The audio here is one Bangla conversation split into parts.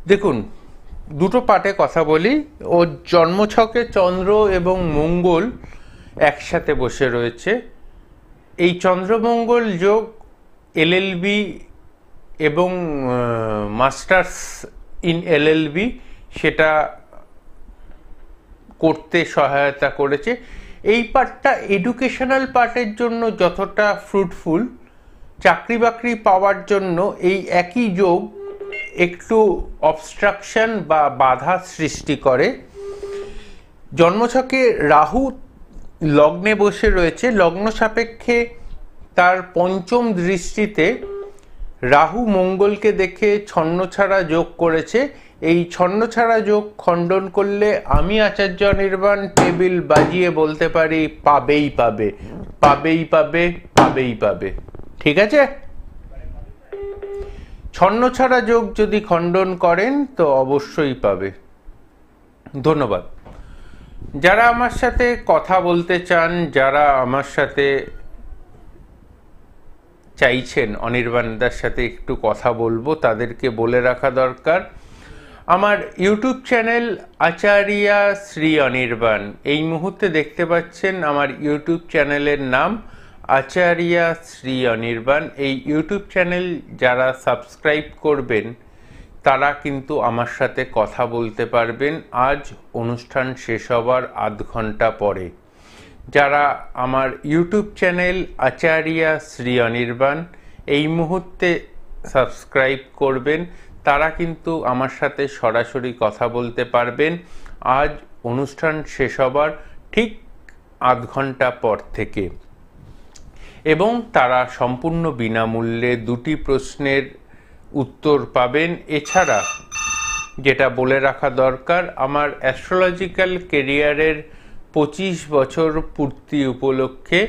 দেখুন, দুটো পার্টে কথা বলি। ও জন্মছকে চন্দ্র এবং মঙ্গল একসাথে বসে রয়েছে। এই চন্দ্রমঙ্গল যোগ এলএলবি এবং মাস্টার্স ইন এলএলবি সেটা করতে সহায়তা করেছে। এই পার্টটা এডুকেশনাল পার্টের জন্য যতটা ফ্রুটফুল, চাকরি বাকরি পাওয়ার জন্য এই একই যোগ একটু অবস্ট্রাকশন বা বাধা সৃষ্টি করে। জন্মছকে রাহু লগ্নে বসে রয়েছে, লগ্ন সাপেক্ষে তার পঞ্চম দৃষ্টিতে রাহু মঙ্গলকে দেখে ছন্নছাড়া যোগ করেছে। এই ছন্নছাড়া যোগ খণ্ডন করলে আমি আচার্য অনির্বাণ টেবিল বাজিয়ে বলতে পারি পাবেই পাবে, পাবেই পাবে, পাবেই পাবে। ঠিক আছে? ছন্নছাড়া যোগ যদি খণ্ডন করেন তো অবশ্যই পাবে। ধন্যবাদ। যারা আমার সাথে কথা বলতে চান, যারা আমার সাথে চাইছেন অনির্বাণদার সাথে একটু কথা বলবো, তাদেরকে বলে রাখা দরকার আমার ইউটিউব চ্যানেল আচার্যা শ্রী অনির্বাণ। এই মুহূর্তে দেখতে পাচ্ছেন আমার ইউটিউব চ্যানেলের নাম আচার্যা শ্রী অনির্বাণ। এই ইউটিউব চ্যানেল যারা সাবস্ক্রাইব করবেন তারা কিন্তু আমার সাথে কথা বলতে পারবেন আজ অনুষ্ঠান শেষ হবার আধ ঘন্টা পরে। যারা আমার ইউটিউব চ্যানেল আচার্যা শ্রী অনির্বাণ এই মুহূর্তে সাবস্ক্রাইব করবেন তারা কিন্তু আমার সাথে সরাসরি কথা বলতে পারবেন আজ অনুষ্ঠান শেষ হবার ঠিক আধ ঘন্টা পর থেকে, এবং তারা সম্পূর্ণ বিনামূল্যে দুটি প্রশ্নের উত্তর পাবেন। এছাড়া যেটা বলে রাখা দরকার, আমার অ্যাস্ট্রোলজিক্যাল কেরিয়ারের 25 বছর পূর্তি উপলক্ষে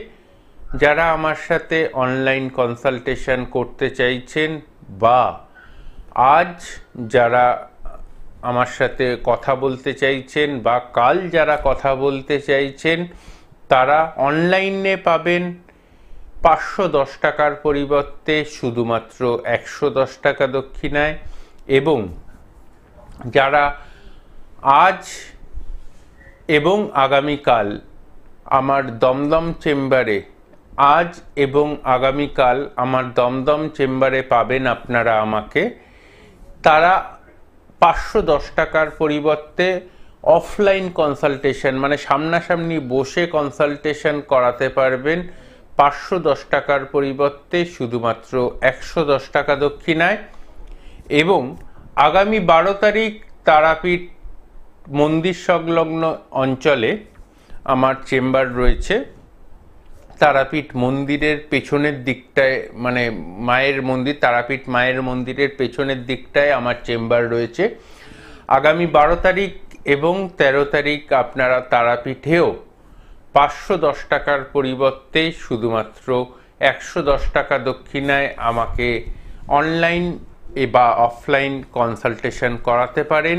যারা আমার সাথে অনলাইন কনসালটেশন করতে চাইছেন বা আজ যারা আমার সাথে কথা বলতে চাইছেন বা কাল যারা কথা বলতে চাইছেন তারা অনলাইনে পাবেন 510 টাকার পরিবর্তে শুধুমাত্র 110 টাকা দক্ষিণায়। এবং যারা আজ এবং আগামীকাল আমার দমদম চেম্বারে, আজ এবং আগামীকাল আমার দমদম চেম্বারে পাবেন আপনারা আমাকে, তারা 510 টাকার পরিবর্তে অফলাইন কনসালটেশন মানে সামনাসামনি বসে কনসালটেশন করাতে পারবেন 510 টাকার পরিবর্তে শুধুমাত্র 110 টাকা দক্ষিণায়। এবং আগামী 12 তারিখ তারাপীঠ মন্দির সংলগ্ন অঞ্চলে আমার চেম্বার রয়েছে। তারাপীঠ মন্দিরের পেছনের দিকটায়, মানে মায়ের মন্দির, তারাপীঠ মায়ের মন্দিরের পেছনের দিকটায় আমার চেম্বার রয়েছে। আগামী 12 তারিখ এবং 13 তারিখ আপনারা তারাপীঠেও 510 টাকার পরিবর্তে শুধুমাত্র 110 টাকা দক্ষিণায় আমাকে অনলাইন বা অফলাইন কনসালটেশন করাতে পারেন।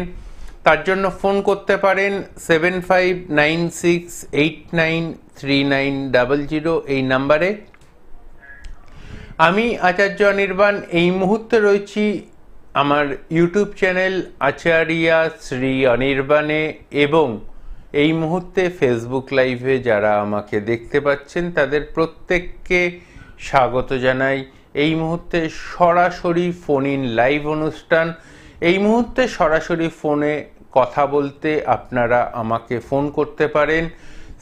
তার জন্য ফোন করতে পারেন 7596893900 এই নাম্বারে। আমি আচার্য অনির্বাণ এই মুহূর্তে রয়েছি আমার ইউটিউব চ্যানেল আচার্যা শ্রী অনির্বাণে, এবং এই মুহূর্তে ফেসবুক লাইভে যারা আমাকে দেখতে পাচ্ছেন তাদের প্রত্যেককে স্বাগত জানাই। এই মুহূর্তে সরাসরি ফোন ইন লাইভ অনুষ্ঠান। এই মুহূর্তে সরাসরি ফোনে কথা বলতে আপনারা আমাকে ফোন করতে পারেন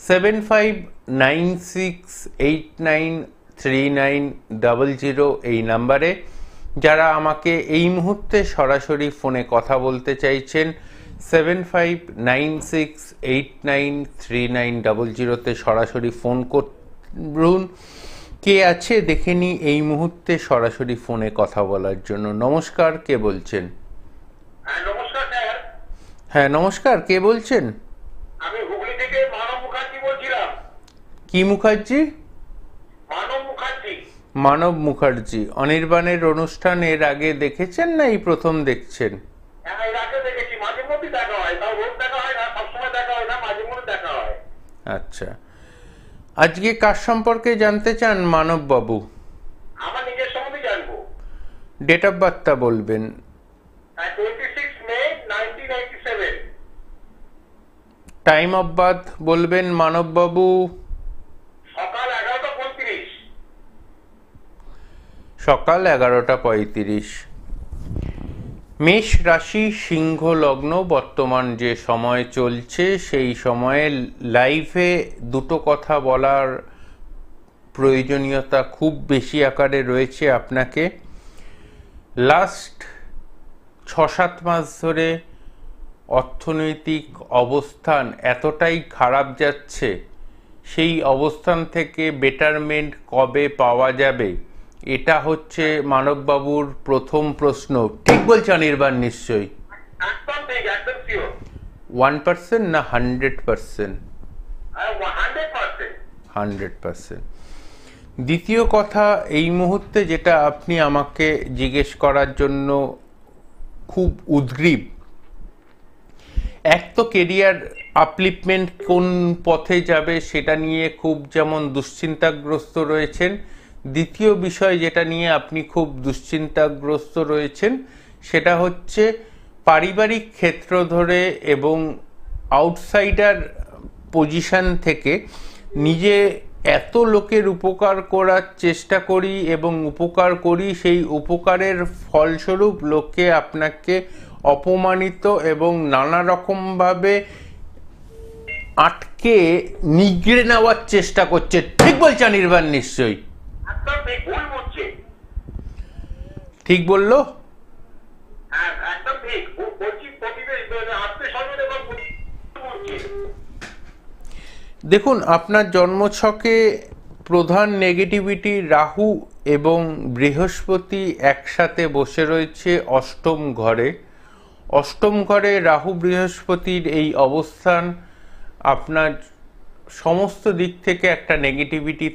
7596893900 এই নাম্বারে। যারা আমাকে এই মুহূর্তে সরাসরি ফোনে কথা বলতে চাইছেন 7596893900 সরাসরি ফোন করুন। কে আছে দেখে নি এই মুহূর্তে সরাসরি ফোনে কথা বলার জন্য। নমস্কার, কে বলছেন? নমস্কার স্যার। হ্যাঁ নমস্কার, কে বলছেন? আমি হুগলি থেকে মানব মুখার্জি বলছিলাম। কি মুখার্জি? মানব মুখার্জি। মানব মুখার্জি। অনির্বাণের অনুষ্ঠান এর আগে দেখেছেন না এই প্রথম দেখছেন? হ্যাঁ, এর আগে দেখেছি, মাঝে মধ্যে দেখা হয়, তাও রোজ দেখা হয় না, সবসময় দেখা হয় না, মাঝে মধ্যে দেখা হয়। আচ্ছা, আজকে কার সম্পর্কে জানতে চান মানব বাবু? আমার নিজের সম্বন্ধে জানবো। ডেট অফ বার্থটা বলবেন। 26 মে টাইম অফ বার্থ বলবেন মানববাবু। সকাল 11:35। সকাল 11:35। মেষ রাশি, সিংহ লগ্ন। বর্তমান যে সময় চলছে সেই সময়ে লাইভে দুটো কথা বলার প্রয়োজনীয়তা খুব বেশি আকারে রয়েছে আপনাকে। লাস্ট 6-7 মাস ধরে অর্থনৈতিক অবস্থান এতটাই খারাপ যাচ্ছে, সেই অবস্থান থেকে বেটারমেন্ট কবে পাওয়া যাবে, এটা হচ্ছে মানববাবুর প্রথম প্রশ্ন। ঠিক বলছে অনির্বাণ নিশ্চয়ই? একদম ঠিক, একদম শিওর। 1% না 100%? 100%। 100%। দ্বিতীয় কথা, এই মুহূর্তে যেটা আপনি আমাকে জিজ্ঞেস করার জন্য খুব উদ্গ্রীব, এক তো কেরিয়ার আপলিফমেন্ট কোন পথে যাবে সেটা নিয়ে খুব যেমন দুশ্চিন্তাগ্রস্ত রয়েছেন। দ্বিতীয় বিষয় যেটা নিয়ে আপনি খুব দুশ্চিন্তাগ্রস্ত রয়েছেন সেটা হচ্ছে পারিবারিক ক্ষেত্র ধরে এবং আউটসাইডার পজিশন থেকে নিজে এত লোকের উপকার করার চেষ্টা করি এবং উপকার করি, সেই উপকারের ফলস্বরূপ লোকে আপনাকে অপমানিত এবং নানা রকমভাবে আটকে নিগড়ে নেওয়ার চেষ্টা করছে। ঠিক বলছে অনির্বাণ নিশ্চয়ই? একদম ঠিক, ভুল বুঝছে। ঠিক বললো? হ্যাঁ, একদম ঠিক। বলছি প্রতিবেশ, আত্মীয়-স্বজন এবং বুঝছে। দেখুন, আপনার জন্মছকে প্রধান নেগেটিভিটি রাহু এবং বৃহস্পতি একসাথে বসে রয়েছে অষ্টম ঘরে। অষ্টম ঘরে রাহু বৃহস্পতির এই অবস্থান আপনার সমস্ত দিক থেকে একটা নেগেটিভিটি